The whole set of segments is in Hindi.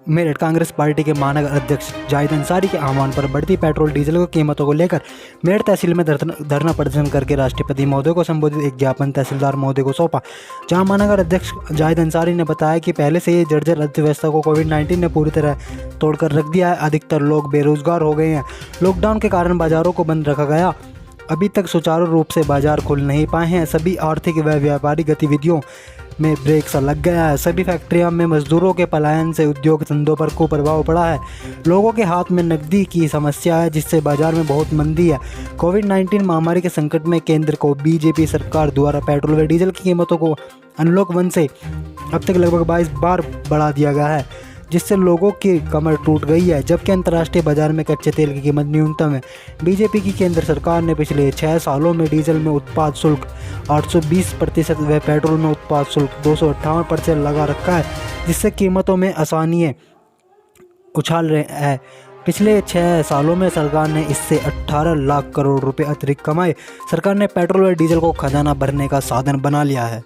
मेरठ कांग्रेस पार्टी के महानगर अध्यक्ष जाहिद अंसारी के आह्वान पर बढ़ती पेट्रोल डीजल की कीमतों को लेकर मेरठ तहसील में धरना प्रदर्शन करके राष्ट्रपति महोदय को संबोधित एक ज्ञापन तहसीलदार महोदय को सौंपा। जहां महानगर अध्यक्ष जाहिद अंसारी ने बताया कि पहले से ही जर्जर अर्थव्यवस्था को कोविड-19 ने पूरी तरह तोड़कर रख दिया है। अधिकतर लोग बेरोजगार हो गए हैं। लॉकडाउन के कारण बाजारों को बंद रखा गया, अभी तक सुचारू रूप से बाजार खुल नहीं पाए हैं। सभी आर्थिक व व्यापारिक गतिविधियों में ब्रेक सा लग गया है। सभी फैक्ट्रियों में मजदूरों के पलायन से उद्योग धंधों पर कुप्रभाव पड़ा है। लोगों के हाथ में नकदी की समस्या है, जिससे बाजार में बहुत मंदी है। कोविड-19 महामारी के संकट में केंद्र को बीजेपी सरकार द्वारा पेट्रोल व डीजल की कीमतों को अनलॉक 1 से अब तक लगभग 22 बार बढ़ा दिया गया है, जिससे लोगों की कमर टूट गई है। जबकि अंतर्राष्ट्रीय बाजार में कच्चे तेल की कीमत न्यूनतम है। बीजेपी की केंद्र सरकार ने पिछले 6 सालों में डीजल में उत्पाद शुल्क 820% व पेट्रोल में उत्पाद शुल्क 258% लगा रखा है, जिससे कीमतों में आसानी उछाल रहे हैं। पिछले 6 सालों में सरकार ने इससे 18 लाख करोड़ रुपए अतिरिक्त कमाए। सरकार ने पेट्रोल व डीजल को खजाना भरने का साधन बना लिया है।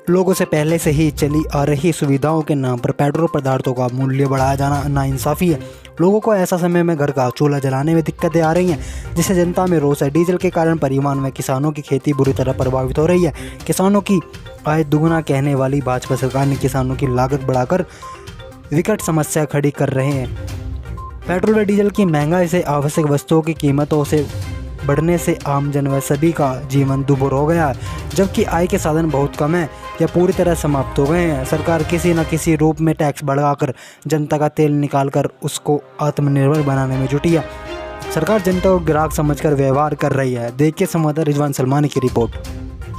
लोगों से पहले से ही चली आ रही सुविधाओं के नाम पर पेट्रोल पदार्थों का मूल्य बढ़ाया जाना नाइंसाफ़ी है। लोगों को ऐसा समय में घर का चूल्हा जलाने में दिक्कतें आ रही हैं, जिससे जनता में रोष है। डीजल के कारण परिवहन में किसानों की खेती बुरी तरह प्रभावित हो रही है। किसानों की आय दुगुना कहने वाली भाजपा सरकार ने किसानों की लागत बढ़ाकर विकट समस्या खड़ी कर रहे हैं। पेट्रोल व डीजल की महंगाई से आवश्यक वस्तुओं की कीमतों से बढ़ने से आमजन व सभी का जीवन दुभर हो गया है, जबकि आय के साधन बहुत कम हैं या पूरी तरह समाप्त हो गए हैं। सरकार किसी न किसी रूप में टैक्स बढ़ाकर जनता का तेल निकालकर उसको आत्मनिर्भर बनाने में जुटी है। सरकार जनता को ग्राहक समझकर व्यवहार कर रही है। देखिए संवाददाता रिजवान सलमानी की रिपोर्ट।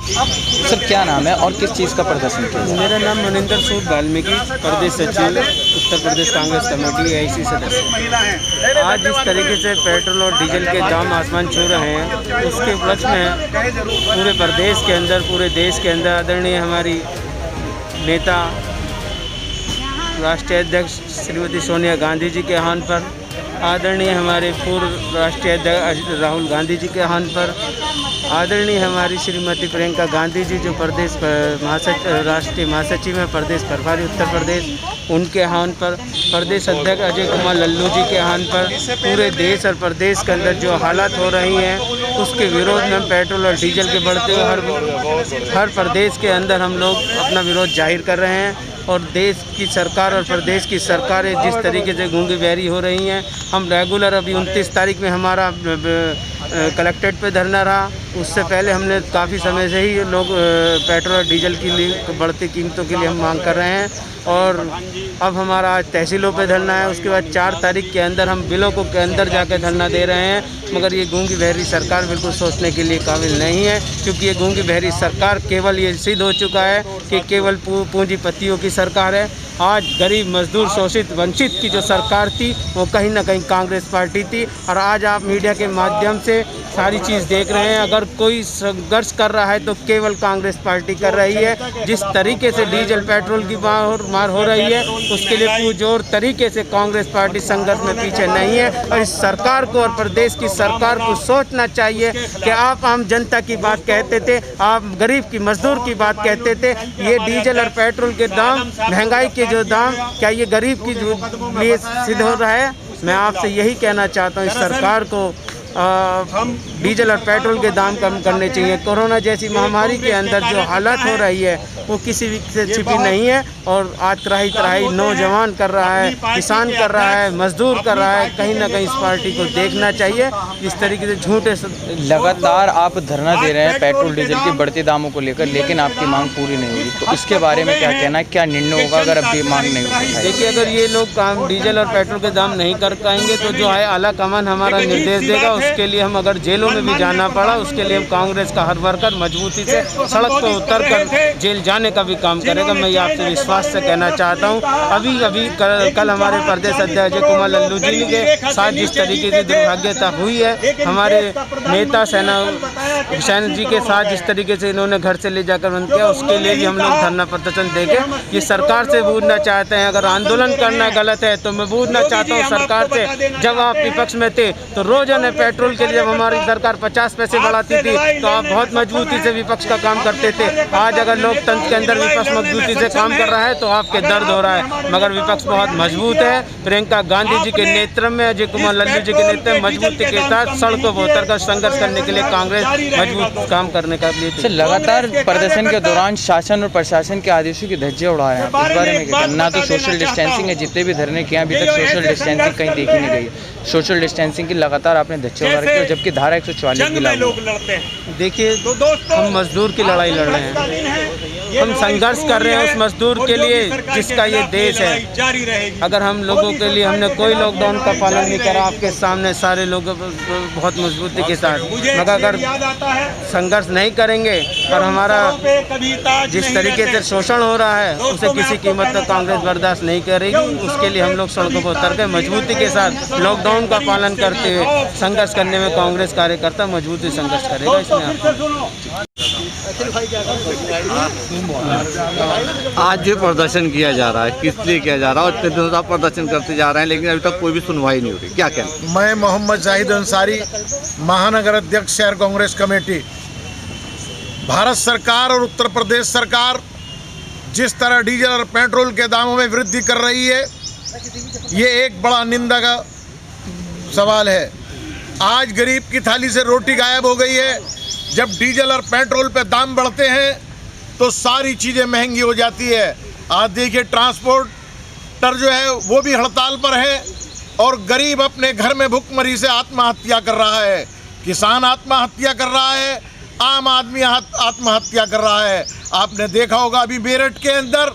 सर क्या नाम है और किस चीज़ का प्रदर्शन किया? मेरा नाम मनिंदर सूद वाल्मीकि, प्रदेश सचिव उत्तर प्रदेश कांग्रेस कमेटी AIC सदस्य। आज जिस तरीके से पेट्रोल और डीजल के दाम आसमान छू रहे हैं, उसके उपलक्ष्य में पूरे प्रदेश के अंदर, पूरे देश के अंदर आदरणीय हमारी नेता राष्ट्रीय अध्यक्ष श्रीमती सोनिया गांधी जी के आह्वान पर, आदरणीय हमारे पूर्व राष्ट्रीय अध्यक्ष राहुल गांधी जी के आह्वान पर, आदरणीय हमारी श्रीमती प्रियंका गांधी जी जो प्रदेश राष्ट्रीय महासचिव हैं प्रदेश प्रभारी उत्तर प्रदेश, उनके आह्वान पर, प्रदेश अध्यक्ष अजय कुमार लल्लू जी के आह्वान पर पूरे देश और प्रदेश के अंदर जो हालात हो रही हैं उसके विरोध में हम पेट्रोल और डीजल के बढ़ते हुए हर प्रदेश के अंदर हम लोग अपना विरोध जाहिर कर रहे हैं। और देश की सरकार और प्रदेश की सरकारें जिस तरीके से गूंगी बहरी हो रही हैं, हम रेगुलर अभी 29 तारीख में हमारा कलेक्ट्रेट पे धरना रहा। उससे पहले हमने काफ़ी समय से ही लोग पेट्रोल और डीजल की बढ़ती कीमतों के लिए हम मांग कर रहे हैं। और अब हमारा आज तहसीलों पे धरना है। उसके बाद 4 तारीख के अंदर हम बिलों को के अंदर जाकर धरना दे रहे हैं। मगर ये गूंगी बहरी सरकार बिल्कुल सोचने के लिए काबिल नहीं है, क्योंकि ये गूंगी बहरी सरकार केवल ये सिद्ध हो चुका है कि केवल पूंजीपतियों की सरकार है। आज गरीब मजदूर शोषित वंचित की जो सरकार थी वो कहीं ना कहीं कांग्रेस पार्टी थी। और आज आप मीडिया के माध्यम से सारी चीज़ देख रहे हैं। अगर कोई संघर्ष कर रहा है तो केवल कांग्रेस पार्टी कर रही है। जिस तरीके से डीजल पेट्रोल की मार हो रही है उसके लिए पुरजोर तरीके से कांग्रेस पार्टी संघर्ष में पीछे नहीं है। और इस सरकार को और प्रदेश की सरकार को सोचना चाहिए कि आप आम जनता की बात कहते थे, आप गरीब की मजदूर की बात कहते थे। ये डीजल और पेट्रोल के दाम, महंगाई के जो दाम, क्या ये गरीब की लिए सिद्ध हो रहा है? मैं आपसे यही कहना चाहता हूँ, इस सरकार को डीजल और पेट्रोल के दाम कम करने चाहिए। कोरोना जैसी महामारी के अंदर जो हालत हो रही है वो किसी भी से छिपी नहीं है। और आज त्राही नौजवान कर रहा है, किसान कर रहा है, मजदूर कर रहा है। कहीं ना कहीं इस पार्टी को देखना चाहिए। इस तरीके से झूठे लगातार आप धरना दे रहे हैं पेट्रोल डीजल के बढ़ते दामों को लेकर, लेकिन आपकी मांग पूरी नहीं होगी, तो इसके बारे में क्या कहना है? क्या निर्णय होगा अगर अब ये मांग नहीं होगी? देखिए, अगर ये लोग काम डीजल और पेट्रोल के दाम नहीं कर पाएंगे तो जो है आला कमान हमारा निर्देश देगा। उसके लिए हम अगर जेलों में भी जाना पड़ा, उसके लिए हम कांग्रेस का हर वर्कर मजबूती से सड़क पर उतर कर जेल जाने का भी काम करेगा। मैं ये आपसे विश्वास से कहना चाहता हूँ। अभी कल हमारे प्रदेश अध्यक्ष अजय कुमार लल्लू जी के साथ जिस तरीके से दुर्भाग्यता हुई है, हमारे नेता सैन जी के साथ जिस तरीके से इन्होंने घर से ले जाकर बंद किया, उसके लिए भी हम लोग धरना प्रदर्शन देंगे। ये सरकार से पूछना चाहते हैं, अगर आंदोलन करना गलत है तो मैं पूछना चाहता हूँ सरकार से, जब आप विपक्ष में थे तो रोजाना पेट्रोल के लिए जब हमारी सरकार 50 पैसे बढ़ाती थी तो आप बहुत मजबूती से विपक्ष का काम करते थे। आज अगर लोकतंत्र आपके अंदर विपक्ष मजबूती से काम कर रहा है तो आपके दर्द हो रहा है, मगर विपक्ष बहुत मजबूत है। प्रियंका गांधी जी के नेतृत्व में, अजय कुमार लल्लू जी के नेतृत्व में मजबूती के साथ सड़कों पर उतरकर संघर्ष करने के लिए कांग्रेस मजबूत काम करने का लिए। सर, लगातार प्रदर्शन के दौरान शासन और प्रशासन के आदेशों की धज्जियां उड़ाए हैं, इस बारे में क्या कहना? ना तो सोशल डिस्टेंसिंग है, जितने भी धरने किए अभी तक सोशल डिस्टेंसिंग कहीं देखी नहीं गई। सोशल डिस्टेंसिंग की लगातार आपने धज्जियां उड़ा रखी है, जबकि धारा 144 की लागू है। देखिए, हम मजदूर की लड़ाई लड़ रहे हैं, हम संघर्ष कर रहे हैं उस मजदूर के लिए जिसका ये देश है। अगर हम लोगों के लिए हमने कोई लॉकडाउन का पालन नहीं करा, आपके सामने सारे लोग बहुत मजबूती के साथ, मगर अगर संघर्ष नहीं करेंगे और हमारा जिस तरीके से शोषण हो रहा है उसे किसी कीमत पर कांग्रेस बर्दाश्त नहीं करेगी। उसके लिए हम लोग सड़कों पर उतर के मजबूती के साथ लॉकडाउन का पालन करते हुए संघर्ष करने में कांग्रेस कार्यकर्ता मजबूती संघर्ष करेगा। इसमें आज जो प्रदर्शन किया जा रहा है किस लिए किया जा रहा है, और इतने दिनों से आप प्रदर्शन करते जा रहे हैं लेकिन अभी तक कोई भी सुनवाई नहीं हो रही, क्या कहना? मैं मोहम्मद जाहिद अंसारी, महानगर अध्यक्ष शहर कांग्रेस कमेटी। भारत सरकार और उत्तर प्रदेश सरकार जिस तरह डीजल और पेट्रोल के दामों में वृद्धि कर रही है, ये एक बड़ा निंदा का सवाल है। आज गरीब की थाली से रोटी गायब हो गई है। जब डीजल और पेट्रोल पे दाम बढ़ते हैं तो सारी चीज़ें महंगी हो जाती है। आज देखिए, ट्रांसपोर्टर जो है वो भी हड़ताल पर है और गरीब अपने घर में भुखमरी से आत्महत्या कर रहा है। किसान आत्महत्या कर रहा है, आम आदमी आत्महत्या कर रहा है। आपने देखा होगा अभी मेरठ के अंदर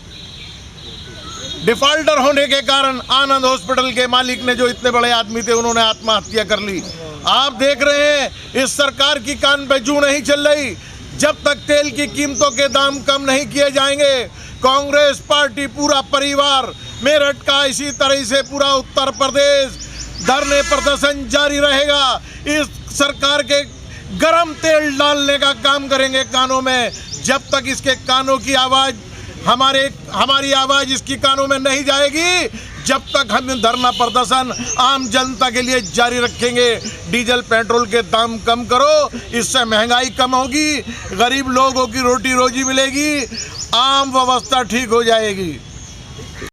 डिफॉल्टर होने के कारण आनंद हॉस्पिटल के मालिक ने, जो इतने बड़े आदमी थे, उन्होंने आत्महत्या कर ली। आप देख रहे हैं इस सरकार की कान पे जू नहीं चल रही। जब तक तेल की कीमतों के दाम कम नहीं किए जाएंगे, कांग्रेस पार्टी पूरा परिवार मेरठ का, इसी तरह से पूरा उत्तर प्रदेश धरने प्रदर्शन जारी रहेगा। इस सरकार के गरम तेल डालने का काम करेंगे कानों में। जब तक इसके कानों की आवाज़ हमारी आवाज़ इसकी कानों में नहीं जाएगी, जब तक हम धरना प्रदर्शन आम जनता के लिए जारी रखेंगे। डीजल पेट्रोल के दाम कम करो, इससे महंगाई कम होगी, गरीब लोगों की रोटी रोजी मिलेगी, आम व्यवस्था ठीक हो जाएगी।